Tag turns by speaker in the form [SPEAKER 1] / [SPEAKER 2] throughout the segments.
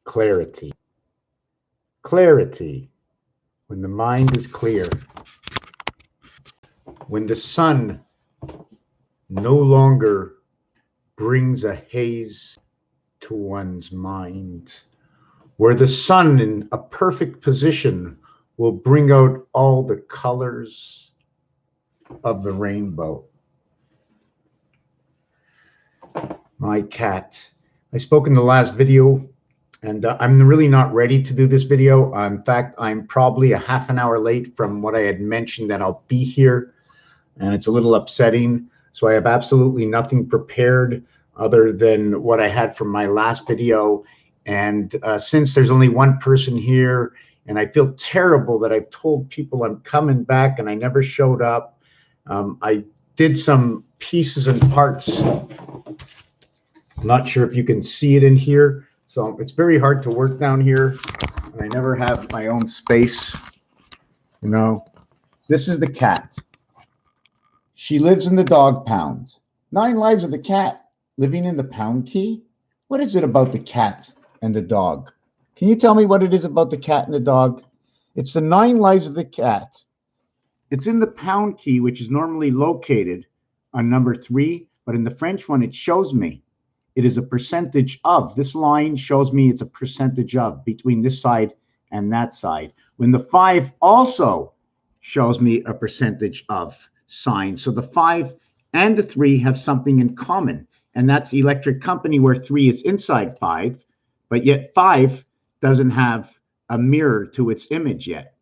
[SPEAKER 1] clarity. Clarity, when the mind is clear, when the sun no longer brings a haze to one's mind, where the sun in a perfect position will bring out all the colors of the rainbow. My cat. I spoke in the last video, and I'm really not ready to do this video. In fact, I'm probably a half an hour late from what I had mentioned that I'll be here, and it's a little upsetting. So I have absolutely nothing prepared other than what I had from my last video. And since there's only one person here, and I feel terrible that I've told people I'm coming back and I never showed up. I did some pieces and parts. I'm not sure if you can see it in here. So it's very hard to work down here, and I never have my own space. You know, this is the cat. She lives in the dog pound. 9 lives of the cat living in the pound key. What is it about the cat and the dog? Can you tell me what it is about the cat and the dog? It's the 9 lives of the cat. It's in the pound key, which is normally located on number 3, but in the French one, it shows me it is a percentage of. This line shows me it's a percentage of between this side and that side. When the 5 also shows me a percentage of sign. So the 5 and the 3 have something in common, and that's electric company, where 3 is inside 5, but yet 5 doesn't have a mirror to its image yet.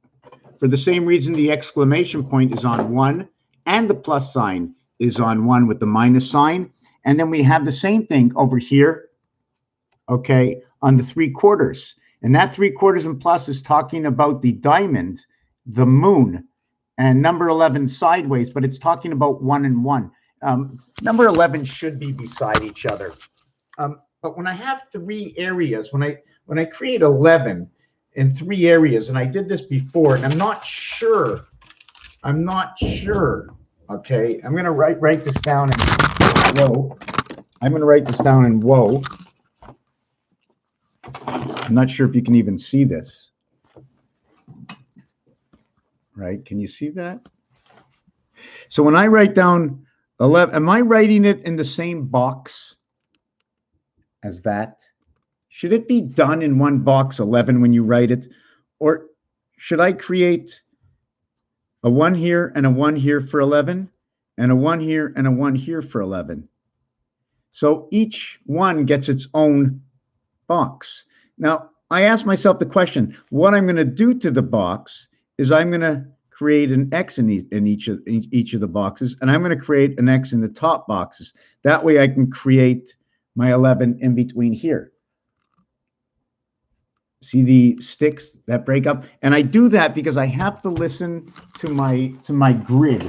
[SPEAKER 1] For the same reason, the exclamation point is on 1 and the plus sign is on 1 with the minus sign. And then we have the same thing over here, okay, on the 3/4. And that 3/4 and plus is talking about the diamond, the moon, and number 11 sideways, but it's talking about 1 and 1. Number 11 should be beside each other. But when I have 3 areas, when I create 11 in 3 areas, and I did this before, and I'm not sure. Okay, I'm gonna write this down in whoa. I'm gonna write this down in whoa. I'm not sure if you can even see this. Right? Can you see that? So when I write down 11, am I writing it in the same box as that? Should it be done in one box, 11, when you write it? Or should I create a 1 here and a 1 here for 11, and a 1 here and a 1 here for 11? So each one gets its own box. Now, I ask myself the question, what I'm going to do to the box is I'm going to create an X in each of the boxes, and I'm going to create an X in the top boxes. That way I can create my 11 in between here. See the sticks that break up? And I do that because I have to listen to my grid.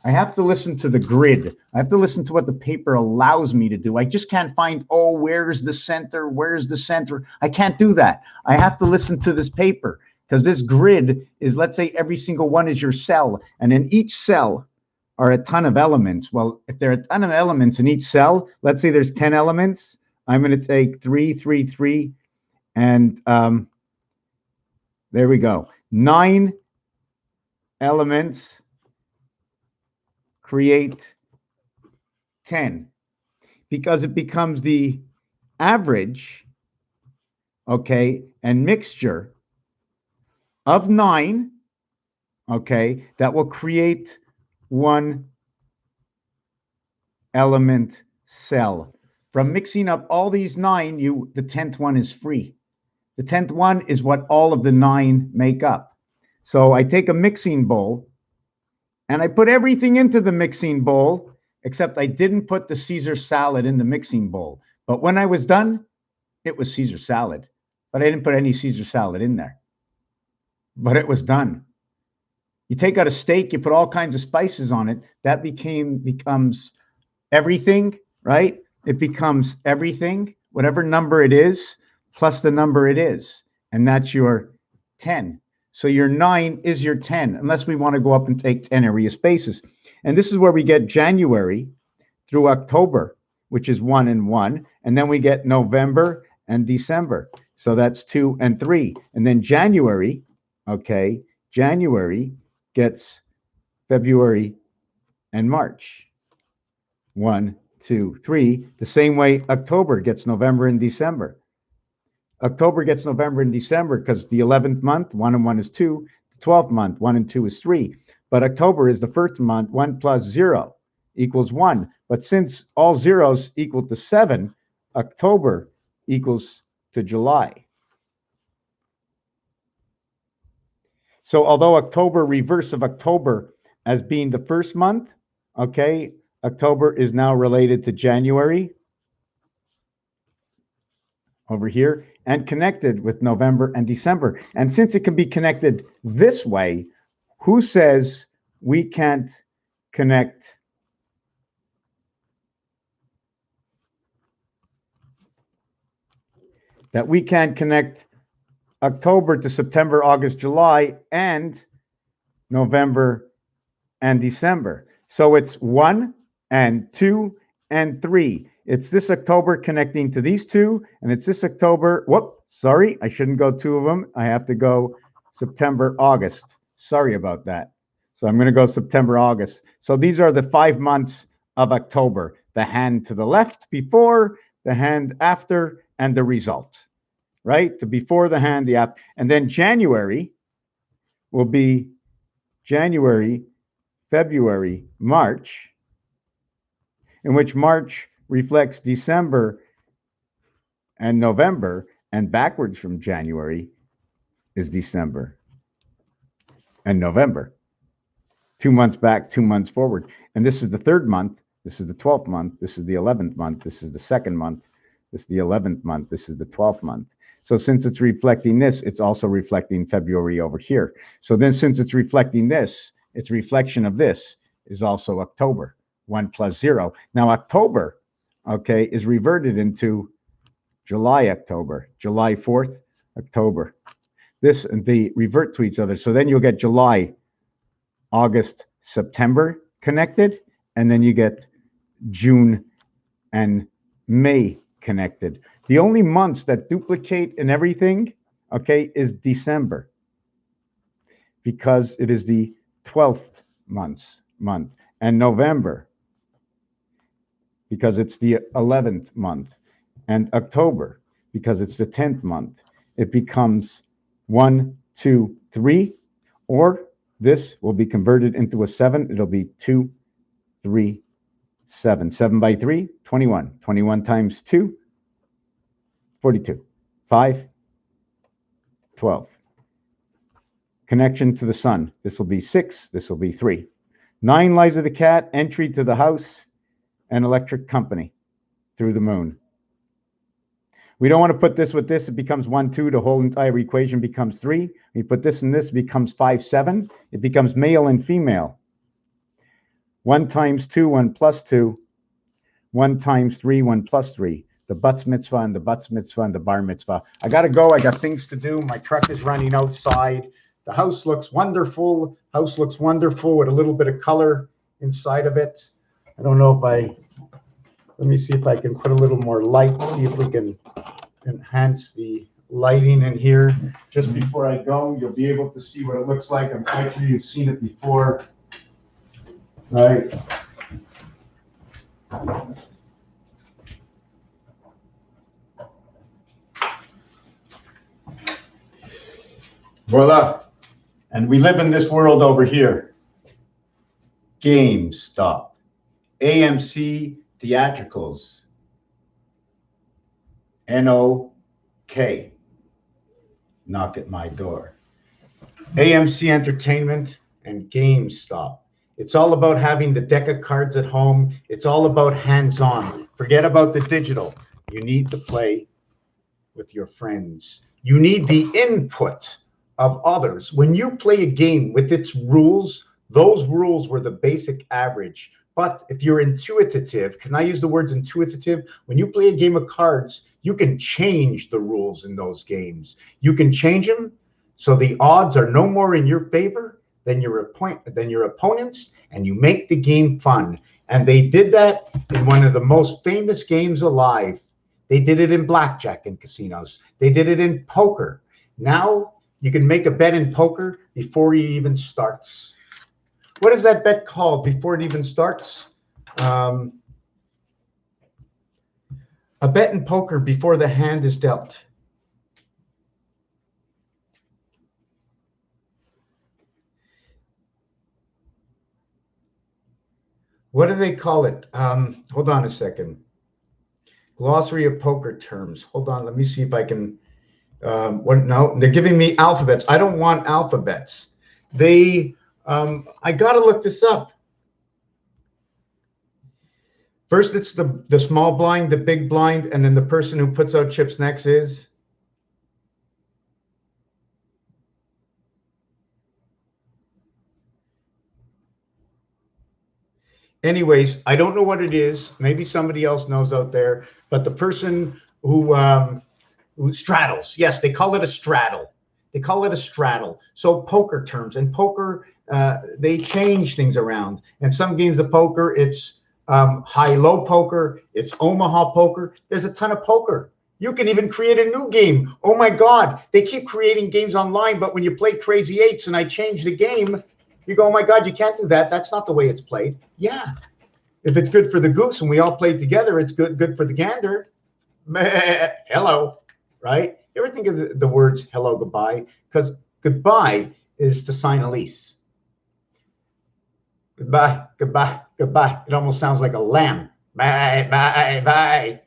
[SPEAKER 1] I have to listen to the grid. I have to listen to what the paper allows me to do. I just can't find, oh, where's the center? Where's the center? I can't do that. I have to listen to this paper, because this grid is, let's say every single one is your cell, and in each cell are a ton of elements. Well, if there are a ton of elements in each cell, let's say there's 10 elements, I'm going to take 3, 3, 3, and there we go. 9 elements create 10, because it becomes the average, okay, and mixture of 9, okay, that will create 1 element cell. From mixing up all these 9, the 10th one is free. The 10th one is what all of the 9 make up. So I take a mixing bowl, and I put everything into the mixing bowl, except I didn't put the Caesar salad in the mixing bowl. But when I was done, it was Caesar salad. But I didn't put any Caesar salad in there. But it was done. You take out a steak, you put all kinds of spices on it. That becomes everything, right? It becomes everything, whatever number it is, plus the number it is. And that's your 10. So your 9 is your 10, unless we want to go up and take 10 area spaces. And this is where we get January through October, which is 1 and 1. And then we get November and December. So that's 2 and 3. And then January, okay, January gets February and March. 1, 2, 3. The same way October gets November and December. October gets November and December because the 11th month, 1 and 1 is 2. The 12th month, 1 and 2 is 3. But October is the first month, 1 plus 0 equals 1. But since all zeros equal to 7, October equals to July. So although October, reverse of October as being the first month, okay, October is now related to January over here and connected with November and December. And since it can be connected this way, who says we can't connect October to September, August, July, and November and December? So it's 1 and 2 and 3. It's this October connecting to these two, and it's this October. Whoop, sorry, I shouldn't go 2 of them. I have to go September, August. Sorry about that. So I'm going to go September, August. So these are the 5 months of October. The hand to the left before, the hand after, and the result. Right? The before, the hand, the after. And then January will be January, February, March, in which March reflects December and November, and backwards from January is December and November. 2 months back, 2 months forward. And this is the 3rd month, this is the 12th month, this is the 11th month, this is the 2nd month, this is the 11th month, this is the 12th month. So since it's reflecting this, it's also reflecting February over here. So then since it's reflecting this, its reflection of this is also October, 1 plus 0. Now October, okay, is reverted into July, October, July 4th, October. This and they revert to each other. So then you'll get July, August, September connected, and then you get June and May connected. The only months that duplicate in everything, okay, is December, because it is the 12th month, and November, because it's the 11th month, and October, because it's the 10th month. It becomes 1, 2, 3, or this will be converted into a 7. It'll be 2, 3, 7. 7 by 3, 21. 21 times 2, 42. 5, 12. Connection to the sun. This will be 6. This will be 3. 9, lives of the cat. Entry to the house and electric company through the moon. We don't want to put this with this. It becomes 1, 2. The whole entire equation becomes 3. We put this and this, it becomes 5, 7. It becomes male and female. 1 times 2, 1 plus 2. 1 times 3, 1 plus 3. The bat mitzvah and the bat mitzvah and the bar mitzvah. I got to go. I got things to do. My truck is running outside. The house looks wonderful. House looks wonderful with a little bit of color inside of it. I don't know if let me see if I can put a little more light, see if we can enhance the lighting in here. Just before I go, you'll be able to see what it looks like. I'm quite sure you've seen it before. Right? Voila. And we live in this world over here. GameStop. AMC Theatricals. NOK. Knock at my door. AMC Entertainment and GameStop. It's all about having the deck of cards at home. It's all about hands-on. Forget about the digital. You need to play with your friends. You need the input of others. When you play a game with its rules, those rules were the basic average. But if you're intuitive, can I use the words intuitive? When you play a game of cards, you can change the rules in those games. You can change them so the odds are no more in your favor than your opponents, and you make the game fun. And they did that in one of the most famous games alive, They did it in blackjack in casinos. They did it in poker. Now you can make a bet in poker before it even starts. What is that bet called before it even starts? A bet in poker before the hand is dealt. What do they call it? Hold on a second. Glossary of poker terms. Hold on. Let me see if I can. No, they're giving me alphabets. I don't want alphabets. I got to look this up. First, it's the small blind, the big blind, and then the person who puts out chips next is. Anyways, I don't know what it is. Maybe somebody else knows out there. But the person who straddles, yes, they call it a straddle. They call it a straddle. So poker terms. In poker, they change things around. And some games of poker, it's high-low poker. It's Omaha poker. There's a ton of poker. You can even create a new game. Oh, my God. They keep creating games online. But when you play Crazy Eights and I change the game, you go, oh, my God, you can't do that. That's not the way it's played. Yeah. If it's good for the goose and we all play together, it's good for the gander. Hello, right? You ever think of the words hello, goodbye? Because goodbye is to sign a lease. Goodbye, goodbye, goodbye. It almost sounds like a lamb. Bye, bye, bye.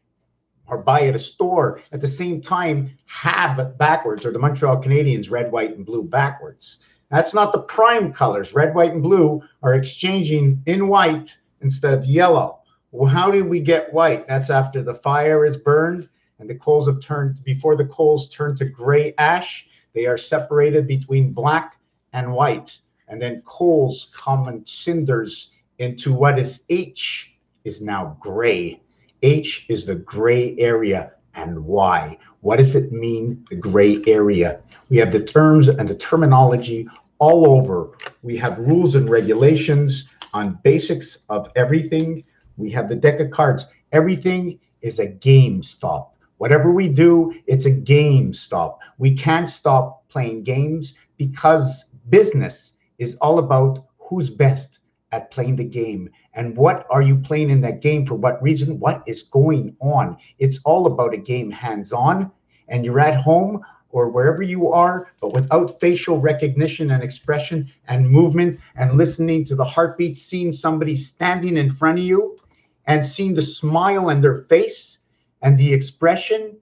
[SPEAKER 1] Or buy at a store. At the same time, have backwards, or the Montreal Canadiens, red, white, and blue backwards. That's not the prime colors. Red, white, and blue are exchanging in white instead of yellow. Well, how did we get white? That's after the fire is burned and the coals have turned, before the coals turn to gray ash, they are separated between black and white. And then coals come and cinders into what is H is now gray. H is the gray area. And why? What does it mean, the gray area? We have the terms and the terminology all over. We have rules and regulations on basics of everything. We have the deck of cards. Everything is a game stop. Whatever we do, it's a game stop. We can't stop playing games because business is all about who's best at playing the game. And what are you playing in that game? For what reason? What is going on? It's all about a game hands-on, and you're at home or wherever you are, but without facial recognition and expression and movement and listening to the heartbeat, seeing somebody standing in front of you and seeing the smile on their face and the expression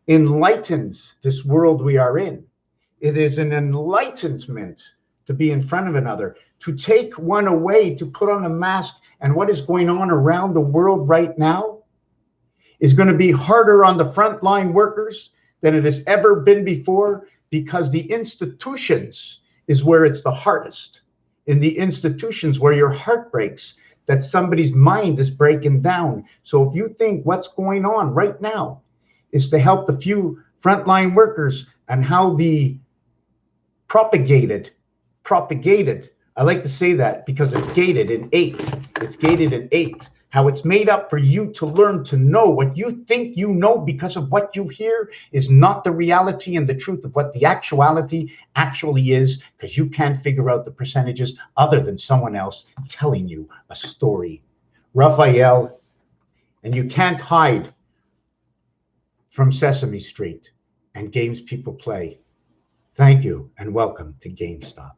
[SPEAKER 1] enlightens this world we are in. It is an enlightenment to be in front of another, to take one away, to put on a mask. And what is going on around the world right now is going to be harder on the frontline workers than it has ever been before, because the institutions is where it's the hardest. In the institutions where your heart breaks, that somebody's mind is breaking down. So if you think what's going on right now is to help the few frontline workers and how the propagated, I like to say that because it's gated in 8. It's gated in 8. How it's made up for you to learn to know what you think you know because of what you hear is not the reality and the truth of what the actuality actually is, because you can't figure out the percentages other than someone else telling you a story. RAPHAEL, and you can't hide from Sesame Street and games people play. Thank you and welcome to GameStop.